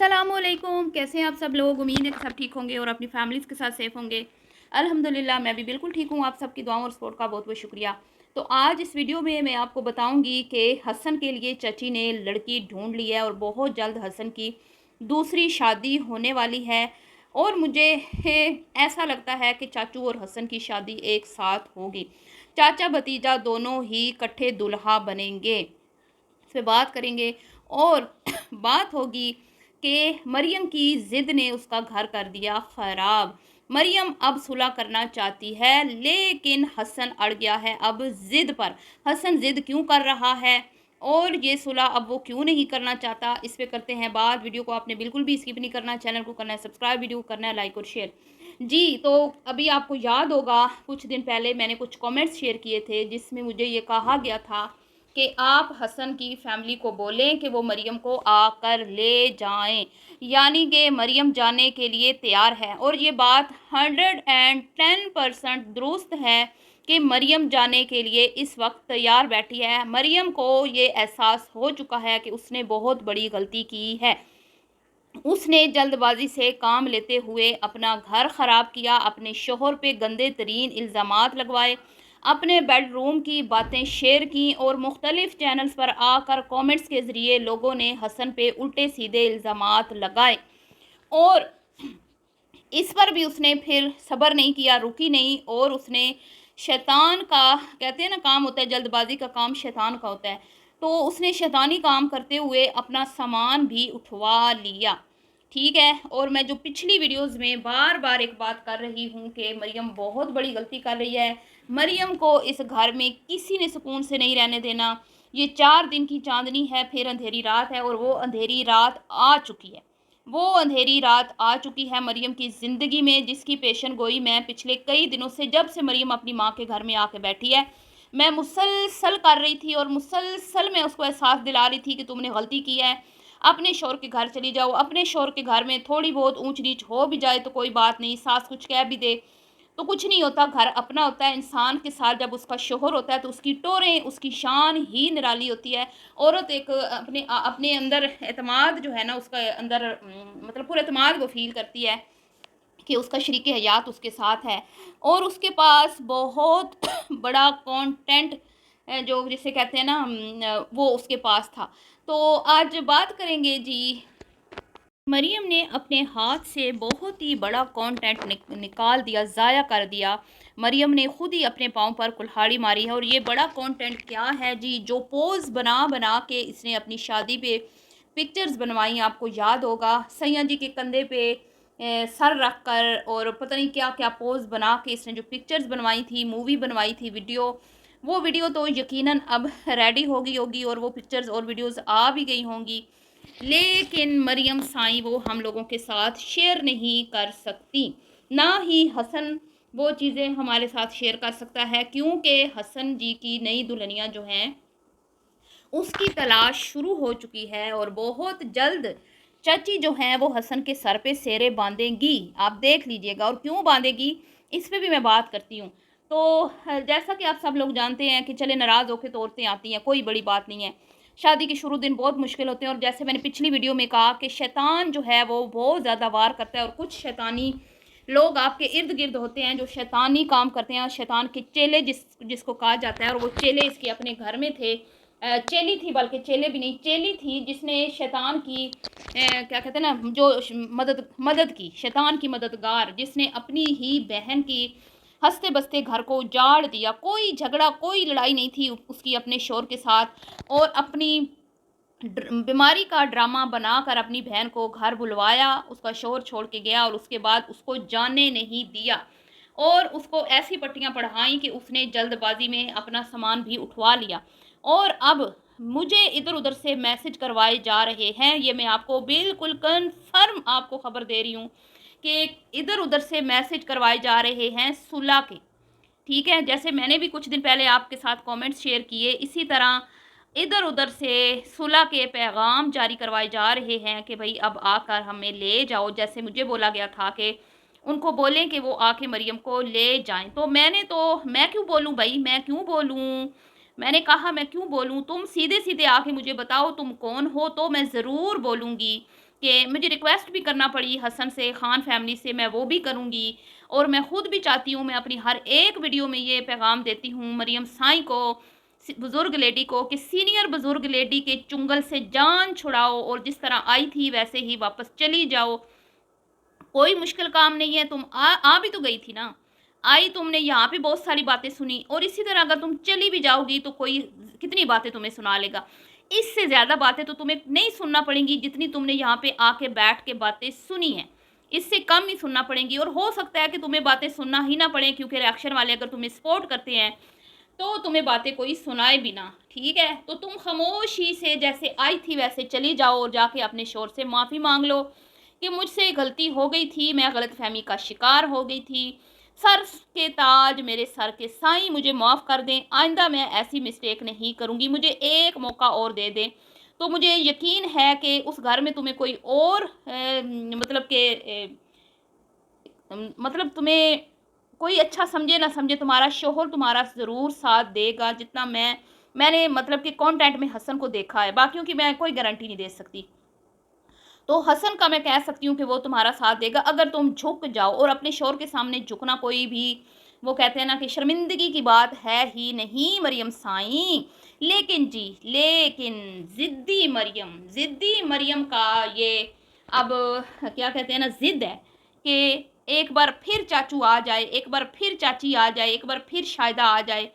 अस्सलामुअलैकुम, कैसे हैं आप सब लोग। उम्मीद है कि सब ठीक होंगे और अपनी फैमिलीज़ के साथ सेफ़ होंगे। अल्हम्दुलिल्लाह मैं भी बिल्कुल ठीक हूँ। आप सबकी दुआओं और सपोर्ट का बहुत बहुत शुक्रिया। तो आज इस वीडियो में मैं आपको बताऊंगी कि हसन के लिए चाची ने लड़की ढूंढ ली है और बहुत जल्द हसन की दूसरी शादी होने वाली है। और मुझे ऐसा लगता है कि चाचू और हसन की शादी एक साथ होगी। चाचा भतीजा दोनों ही इकट्ठे दुल्हा बनेंगे। इस पे बात करेंगे और बात होगी कि मरियम की ज़िद ने उसका घर कर दिया ख़राब। मरियम अब सुलह करना चाहती है लेकिन हसन अड़ गया है अब ज़िद पर। हसन ज़िद क्यों कर रहा है और ये सुलह अब वो क्यों नहीं करना चाहता, इस पे करते हैं बात। वीडियो को आपने बिल्कुल भी स्किप नहीं करना, चैनल को करना है सब्सक्राइब, वीडियो को करना है लाइक और शेयर। जी, तो अभी आपको याद होगा कुछ दिन पहले मैंने कुछ कमेंट्स शेयर किए थे जिसमें मुझे ये कहा गया था कि आप हसन की फैमिली को बोलें कि वो मरियम को आकर ले जाएं, यानी कि मरियम जाने के लिए तैयार है। और ये बात 110% दुरुस्त है कि मरियम जाने के लिए इस वक्त तैयार बैठी है। मरियम को ये एहसास हो चुका है कि उसने बहुत बड़ी गलती की है। उसने जल्दबाजी से काम लेते हुए अपना घर ख़राब किया, अपने शोहर पे गंदे तरीन इल्ज़ामात लगवाए, अपने बेडरूम की बातें शेयर की और मुख्तलिफ़ चैनल्स पर आकर कमेंट्स के ज़रिए लोगों ने हसन पे उल्टे सीधे इल्ज़ामात लगाए। और इस पर भी उसने फिर सब्र नहीं किया, रुकी नहीं और उसने शैतान का, कहते हैं ना काम होता है जल्दबाजी का काम शैतान का होता है, तो उसने शैतानी काम करते हुए अपना सामान भी उठवा लिया। ठीक है। और मैं जो पिछली वीडियोस में बार बार एक बात कर रही हूँ कि मरियम बहुत बड़ी गलती कर रही है। मरियम को इस घर में किसी ने सुकून से नहीं रहने देना। ये 4 दिन की चांदनी है, फिर अंधेरी रात है और वो अंधेरी रात आ चुकी है। वो अंधेरी रात आ चुकी है मरियम की ज़िंदगी में, जिसकी पेशन गोई मैं पिछले कई दिनों से, जब से मरियम अपनी माँ के घर में आके बैठी है, मैं मुसलसल कर रही थी और मुसलसल मैं उसको एहसास दिला रही थी कि तुमने गलती की है। अपने शौहर के घर चली जाओ। अपने शौहर के घर में थोड़ी बहुत ऊंच नीच हो भी जाए तो कोई बात नहीं, सास कुछ कह भी दे तो कुछ नहीं होता, घर अपना होता है। इंसान के साथ जब उसका शोहर होता है तो उसकी टोरें, उसकी शान ही निराली होती है। औरत एक अपने अंदर एतमाद जो है ना, उसका अंदर मतलब पूरा एतमाद वो फील करती है कि उसका शरीक हयात उसके साथ है और उसके पास बहुत बड़ा कंटेंट जो जिसे कहते हैं ना वो उसके पास था। तो आज बात करेंगे जी, मरियम ने अपने हाथ से बहुत ही बड़ा कंटेंट निकाल दिया, ज़ाया कर दिया। मरियम ने खुद ही अपने पाँव पर कुल्हाड़ी मारी है। और ये बड़ा कंटेंट क्या है जी, जो पोज बना बना के इसने अपनी शादी पे पिक्चर्स बनवाई, आपको याद होगा सैया जी के कंधे पे सर रख कर और पता नहीं क्या क्या पोज बना के इसने जो पिक्चर्स बनवाई थी, मूवी बनवाई थी, वीडियो, वो वीडियो तो यकीनन अब रेडी होगी और वो पिक्चर्स और वीडियोस आ भी गई होंगी। लेकिन मरियम साई वो हम लोगों के साथ शेयर नहीं कर सकती, ना ही हसन वो चीज़ें हमारे साथ शेयर कर सकता है, क्योंकि हसन जी की नई दुल्हनियाँ जो हैं उसकी तलाश शुरू हो चुकी है और बहुत जल्द चाची जो हैं वो हसन के सर पे सेरे बांधेंगी। आप देख लीजिएगा। और क्यों बांधेगी इस पे भी मैं बात करती हूँ। तो जैसा कि आप सब लोग जानते हैं कि चले नाराज़ होकर तो औरतें आती हैं, कोई बड़ी बात नहीं है। शादी के शुरू दिन बहुत मुश्किल होते हैं और जैसे मैंने पिछली वीडियो में कहा कि शैतान जो है वो बहुत ज़्यादा वार करता है और कुछ शैतानी लोग आपके इर्द गिर्द होते हैं जो शैतानी काम करते हैं। शैतान के चेले जिसको कहा जाता है, और वो चेले इसके अपने घर में थे। चेली थी, बल्कि चेले भी नहीं, चेली थी जिसने शैतान की क्या कहते हैं ना, जो मदद की, शैतान की मददगार, जिसने अपनी ही बहन की हंसते बसते घर को उजाड़ दिया। कोई झगड़ा कोई लड़ाई नहीं थी उसकी अपने शोहर के साथ, और अपनी बीमारी का ड्रामा बनाकर अपनी बहन को घर बुलवाया, उसका शोहर छोड़ के गया और उसके बाद उसको जाने नहीं दिया और उसको ऐसी पट्टियां पढ़ाई कि उसने जल्दबाजी में अपना सामान भी उठवा लिया। और अब मुझे इधर उधर से मैसेज करवाए जा रहे हैं, ये मैं आपको बिल्कुल कंफर्म आपको खबर दे रही हूँ कि इधर उधर से मैसेज करवाए जा रहे हैं सुलह के। ठीक है, जैसे मैंने भी कुछ दिन पहले आपके साथ कमेंट्स शेयर किए, इसी तरह इधर उधर से सुलह के पैगाम जारी करवाए जा रहे हैं कि भाई अब आकर हमें ले जाओ। जैसे मुझे बोला गया था कि उनको बोलें कि वो आके मरियम को ले जाएं, तो मैं क्यों बोलूं भाई, मैं क्यों बोलूं, मैंने कहा मैं क्यों बोलूं, तुम सीधे सीधे आके मुझे बताओ तुम कौन हो तो मैं ज़रूर बोलूँगी کہ مجھے ریکویسٹ بھی کرنا پڑی ہسن سے، خان فیملی سے، میں وہ بھی کروں گی، اور میں خود بھی چاہتی ہوں، میں اپنی ہر ایک ویڈیو میں یہ پیغام دیتی ہوں مریم سائیں کو، بزرگ لیڈی کو، کہ سینئر بزرگ لیڈی کے چنگل سے جان چھڑاؤ، اور جس طرح آئی تھی ویسے ہی واپس چلی جاؤ۔ کوئی مشکل کام نہیں ہے، تم آ بھی تو گئی تھی نا، آئی تم نے یہاں پہ بہت ساری باتیں سنی، اور اسی طرح اگر تم چلی بھی جاؤ گی تو کوئی کتنی باتیں تمہیں سنا لے گا؟ اس سے زیادہ باتیں تو تمہیں نہیں سننا پڑیں گی جتنی تم نے یہاں پہ آ کے بیٹھ کے باتیں سنی ہیں، اس سے کم ہی سننا پڑیں گی، اور ہو سکتا ہے کہ تمہیں باتیں سننا ہی نہ پڑیں، کیونکہ ریاکشن والے اگر تمہیں سپورٹ کرتے ہیں تو تمہیں باتیں کوئی سنائے بھی نہ، ٹھیک ہے؟ تو تم خاموشی سے جیسے آئی تھی ویسے چلی جاؤ، اور جا کے اپنے شوہر سے معافی مانگ لو کہ مجھ سے غلطی ہو گئی تھی، میں غلط فہمی کا شکار ہو گئی تھی، سر کے تاج میرے سر کے سائیں مجھے معاف کر دیں، آئندہ میں ایسی مسٹیک نہیں کروں گی، مجھے ایک موقع اور دے دیں۔ تو مجھے یقین ہے کہ اس گھر میں تمہیں کوئی اور مطلب تمہیں کوئی اچھا سمجھے نہ سمجھے، تمہارا شوہر تمہارا ضرور ساتھ دے گا، جتنا میں نے مطلب کہ کانٹینٹ میں حسن کو دیکھا ہے، باقیوں کی میں کوئی گارنٹی نہیں دے سکتی۔ تو حسن کا میں کہہ سکتی ہوں کہ وہ تمہارا ساتھ دے گا اگر تم جھک جاؤ، اور اپنے شوہر کے سامنے جھکنا کوئی بھی، وہ کہتے ہیں نا کہ شرمندگی کی بات ہے ہی نہیں مریم سائیں، لیکن ضدی مریم کا یہ اب کیا کہتے ہیں نا، ضد ہے کہ ایک بار پھر چاچو آ جائے، ایک بار پھر چاچی آ جائے، ایک بار پھر شائدہ آ جائے،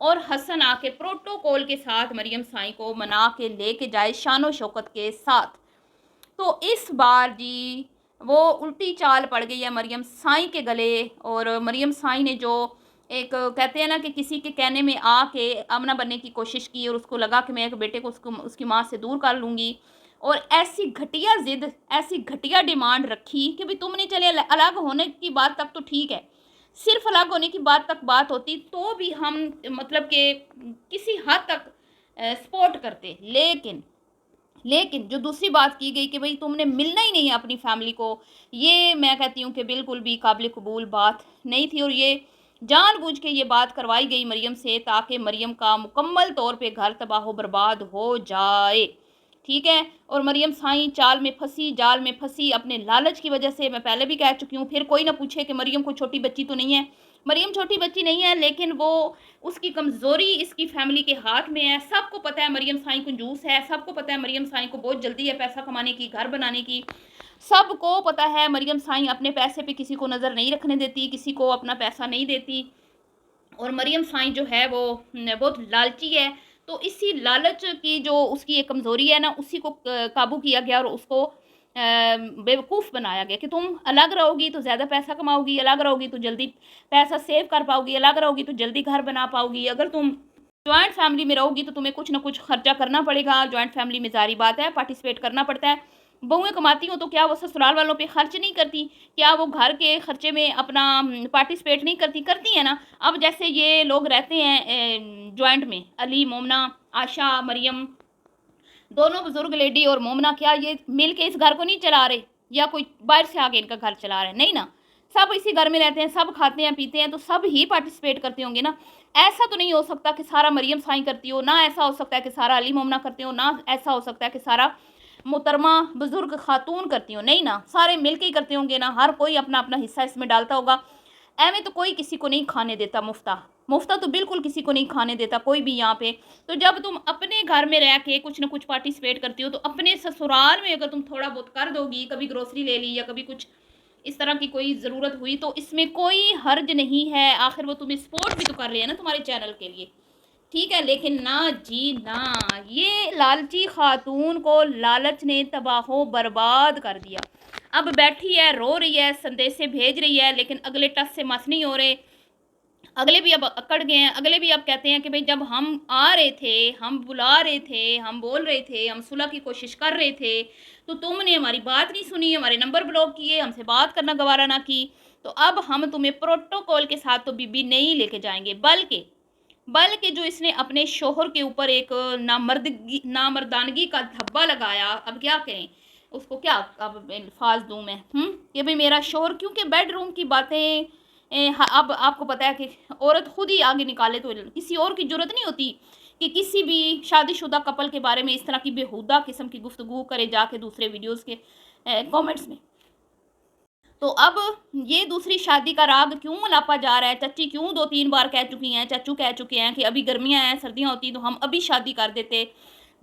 اور حسن آ کے پروٹوکول کے ساتھ مریم سائیں کو منا کے لے کے جائے شان و شوکت کے ساتھ۔ تو اس بار جی وہ الٹی چال پڑ گئی ہے مریم سائیں کے گلے، اور مریم سائیں نے جو ایک کہتے ہیں نا کہ کسی کے کہنے میں آ کے آمنہ بننے کی کوشش کی، اور اس کو لگا کہ میں ایک بیٹے کو اس کی ماں سے دور کر لوں گی، اور ایسی گھٹیا ضد، ایسی گھٹیا ڈیمانڈ رکھی کہ بھی تم نے چلے الگ ہونے کی بات تک تو ٹھیک ہے، صرف الگ ہونے کی بات تک بات ہوتی تو بھی ہم مطلب کہ کسی حد تک سپورٹ کرتے، لیکن جو دوسری بات کی گئی کہ بھئی تم نے ملنا ہی نہیں ہے اپنی فیملی کو، یہ میں کہتی ہوں کہ بالکل بھی قابل قبول بات نہیں تھی، اور یہ جان بوجھ کے یہ بات کروائی گئی مریم سے تاکہ مریم کا مکمل طور پہ گھر تباہ و برباد ہو جائے، ٹھیک ہے؟ اور مریم سائیں جال میں پھنسی اپنے لالچ کی وجہ سے، میں پہلے بھی کہہ چکی ہوں، پھر کوئی نہ پوچھے کہ مریم کو چھوٹی بچی تو نہیں ہے، مریم چھوٹی بچی نہیں ہے، لیکن وہ اس کی کمزوری اس کی فیملی کے ہاتھ میں ہے، سب کو پتہ ہے مریم سائیں کنجوس ہے، سب کو پتہ ہے مریم سائیں کو بہت جلدی ہے پیسہ کمانے کی، گھر بنانے کی، سب کو پتہ ہے مریم سائیں اپنے پیسے پہ کسی کو نظر نہیں رکھنے دیتی، کسی کو اپنا پیسہ نہیں دیتی، اور مریم سائیں جو ہے وہ بہت لالچی ہے، تو اسی لالچ کی جو اس کی ایک کمزوری ہے نا، اسی کو قابو کیا گیا، اور اس کو بیوقوف بنایا گیا کہ تم الگ رہو گی تو زیادہ پیسہ کماؤ گی، الگ رہو گی تو جلدی پیسہ سیو کر پاؤ گی، الگ رہو گی تو جلدی گھر بنا پاؤ گی، اگر تم جوائنٹ فیملی میں رہو گی تو تمہیں کچھ نہ کچھ خرچہ کرنا پڑے گا، جوائنٹ فیملی میں ظاہری بات ہے پارٹیسپیٹ کرنا پڑتا ہے، بہویں کماتی ہوں تو کیا وہ سسرال والوں پہ خرچ نہیں کرتی؟ کیا وہ گھر کے خرچے میں اپنا پارٹیسپیٹ نہیں کرتی ہیں نا؟ اب جیسے یہ لوگ رہتے ہیں جوائنٹ میں، علی، مومنہ، عائشہ، مریم، دونوں بزرگ لیڈی اور مومنہ، کیا یہ مل کے اس گھر کو نہیں چلا رہے، یا کوئی باہر سے آگے ان کا گھر چلا رہے؟ نہیں نا، سب اسی گھر میں رہتے ہیں، سب کھاتے ہیں پیتے ہیں، تو سب ہی پارٹیسپیٹ کرتے ہوں گے نا۔ ایسا تو نہیں ہو سکتا کہ سارا مریم سائیں کرتی ہو، نہ ایسا ہو سکتا ہے کہ سارا علی مومنہ کرتے ہو، نہ ایسا ہو سکتا ہے کہ سارا محترمہ بزرگ خاتون کرتی ہو، نہیں نا، سارے مل کے ہی کرتے ہوں گے نا، ہر کوئی اپنا اپنا حصہ اس میں ڈالتا ہوگا، ایویں تو کوئی کسی کو نہیں کھانے دیتا مفتہ تو بالکل کسی کو نہیں کھانے دیتا کوئی بھی یہاں پہ۔ تو جب تم اپنے گھر میں رہ کے کچھ نہ کچھ پارٹیسپیٹ کرتی ہو، تو اپنے سسرال میں اگر تم تھوڑا بہت کر دو گی، کبھی گروسری لے لی یا کبھی کچھ اس طرح کی کوئی ضرورت ہوئی، تو اس میں کوئی حرج نہیں ہے، آخر وہ تمہیں سپورٹ بھی تو کر رہے ہیں نا تمہارے چینل کے لیے، ٹھیک ہے؟ لیکن نہ جی نہ، یہ لالچی خاتون کو لالچ نے تباہ و برباد کر دیا، اب بیٹھی ہے، رو رہی ہے، سندیسے بھیج رہی ہے، لیکن اگلے ٹس سے مس نہیں ہو رہے، اگلے بھی اب اکڑ گئے ہیں، اگلے بھی اب کہتے ہیں کہ بھئی جب ہم آ رہے تھے، ہم بلا رہے تھے، ہم بول رہے تھے، ہم صلح کی کوشش کر رہے تھے، تو تم نے ہماری بات نہیں سنی، ہمارے نمبر بلاک کیے، ہم سے بات کرنا گوارا نہ کی، تو اب ہم تمہیں پروٹوکول کے ساتھ تو بی بی نہیں لے کے جائیں گے، بلکہ جو اس نے اپنے شوہر کے اوپر ایک نامردانگی کا دھبا لگایا، اب کیا کہیں اس کو، کیا اب الفاظ دوں میں، کہ بھئی میرا شوہر، کیونکہ بیڈ روم کی باتیں اب آپ کو پتہ ہے کہ عورت خود ہی آگے نکالے تو کسی اور کی جرت نہیں ہوتی کہ کسی بھی شادی شدہ کپل کے بارے میں اس طرح کی بیہودہ قسم کی گفتگو کرے جا کے دوسرے ویڈیوز کے कमेंट्स में। तो अब ये दूसरी शादी का राग क्यों लापा जा रहा है? चाची क्यों 2-3 बार कह चुकी हैं, चाचू कह चुके हैं कि अभी गर्मियाँ हैं, सर्दियाँ होती तो हम अभी शादी कर देते,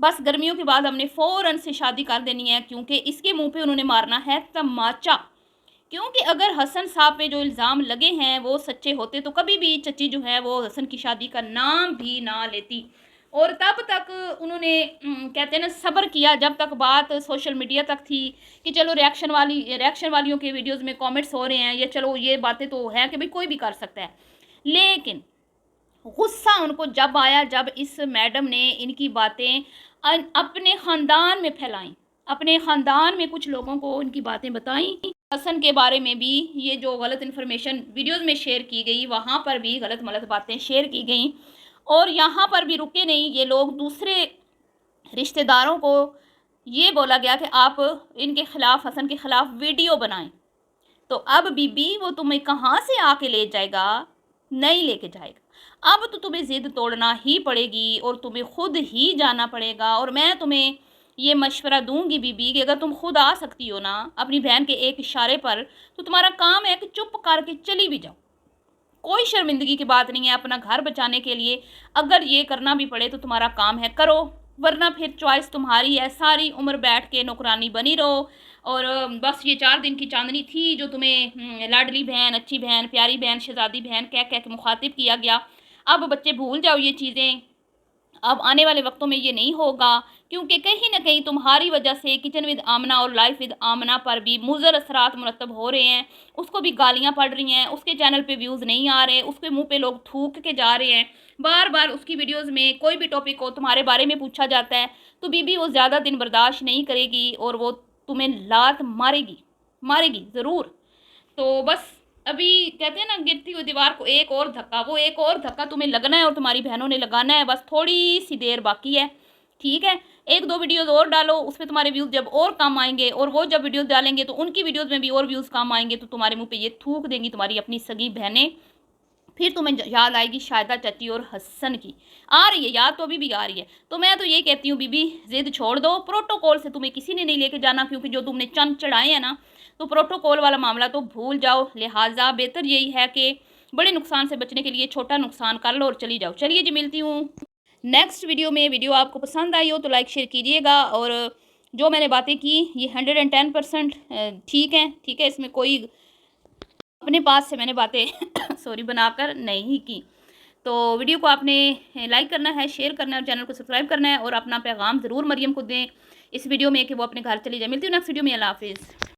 बस गर्मियों के बाद हमने फ़ौरन से शादी कर देनी है, क्योंकि इसके मुंह पे उन्होंने मारना है तमाचा। क्योंकि अगर हसन साहब पे जो इल्ज़ाम लगे हैं वो सच्चे होते तो कभी भी चची जो है वो हसन की शादी का नाम भी ना लेती। और तब तक उन्होंने कहते हैं ना सब्र किया, जब तक बात सोशल मीडिया तक थी कि चलो रिएक्शन वालियों के वीडियोस में कमेंट्स हो रहे हैं, ये चलो ये बातें तो हैं कि भाई कोई भी कर सकता है। लेकिन गुस्सा उनको जब आया, जब इस मैडम ने इनकी बातें अपने ख़ानदान में फैलाई, अपने ख़ानदान में कुछ लोगों को इनकी बातें बताई। हसन के बारे में भी ये जो गलत इन्फॉर्मेशन वीडियोस में शेयर की गई, वहाँ पर भी गलत मलत बातें शेयर की गई। और यहाँ पर भी रुके नहीं ये लोग, दूसरे रिश्तेदारों को ये बोला गया कि आप इनके ख़िलाफ़, हसन के ख़िलाफ़ वीडियो बनाएं। तो अब बीबी वो तुम्हें कहाँ से आके ले जाएगा? नहीं लेके जाएगा। अब तो तुम्हें ज़िद तोड़ना ही पड़ेगी और तुम्हें खुद ही जाना पड़ेगा। और मैं तुम्हें ये मशवरा दूंगी बीबी कि अगर तुम खुद आ सकती हो ना अपनी बहन के एक इशारे पर, तो तुम्हारा काम है कि चुप करके चली भी जाओ। कोई शर्मिंदगी की बात नहीं है। अपना घर बचाने के लिए अगर ये करना भी पड़े तो तुम्हारा काम है, करो, वरना फिर चॉइस तुम्हारी है। सारी उम्र बैठ के नौकरानी बनी रहो और बस ये 4 दिन की चांदनी थी जो तुम्हें लाडली बहन, अच्छी बहन, प्यारी बहन, शहजादी बहन कह कह के मुखातिब किया गया। अब बच्चे भूल जाओ ये चीज़ें। अब आने वाले वक्तों में ये नहीं होगा, क्योंकि कहीं ना कहीं तुम्हारी वजह से किचन विद आमना और लाइफ विद आमना पर भी मुज़र असरात मुरतब हो रहे हैं। उसको भी गालियां पड़ रही हैं, उसके चैनल पे व्यूज़ नहीं आ रहे, उसके मुंह पे लोग थूक के जा रहे हैं। बार बार उसकी वीडियोस में कोई भी टॉपिक हो तुम्हारे बारे में पूछा जाता है, तो बीबी वो ज़्यादा दिन बर्दाश्त नहीं करेगी और वो तुम्हें लात मारेगी, मारेगी ज़रूर। तो बस अभी कहते हैं ना गिरती हुई दीवार को एक और धक्का, वो एक और धक्का तुम्हें लगना है और तुम्हारी बहनों ने लगाना है। बस थोड़ी सी देर बाकी है, ठीक है। 1-2 वीडियोस और डालो, उस पर तुम्हारे व्यूज़ जब और कम आएंगे और वो जब वीडियोस डालेंगे तो उनकी वीडियोस में भी और व्यूज़ कम आएंगे, तो तुम्हारे मुंह पे ये थूक देंगी तुम्हारी अपनी सगी बहनें। फिर तुम्हें याद आएगी शायदा चाची और हसन की। आ रही है याद, तो अभी भी आ रही है। तो मैं तो ये कहती हूँ बीबी जिद छोड़ दो, प्रोटोकॉल से तुम्हें किसी ने नहीं लेके जाना, क्योंकि जो तुमने चंद चढ़ाए हैं ना, तो प्रोटोकॉल वाला मामला तो भूल जाओ। लिहाजा बेहतर यही है कि बड़े नुकसान से बचने के लिए छोटा नुकसान कर लो और चली जाओ। चलिए जी, मिलती हूँ नेक्स्ट वीडियो में। वीडियो आपको पसंद आई हो तो लाइक शेयर कीजिएगा। और जो मैंने बातें की ये 110% ठीक है, ठीक है। इसमें कोई अपने पास से मैंने बातें सॉरी बनाकर नहीं की। तो वीडियो को आपने लाइक करना है, शेयर करना है और चैनल को सब्सक्राइब करना है। और अपना पैगाम ज़रूर मरियम को दें इस वीडियो में कि वो अपने घर चली जाए। मिलती हूँ नेक्स्ट वीडियो में। अल्लाह हाफिज़।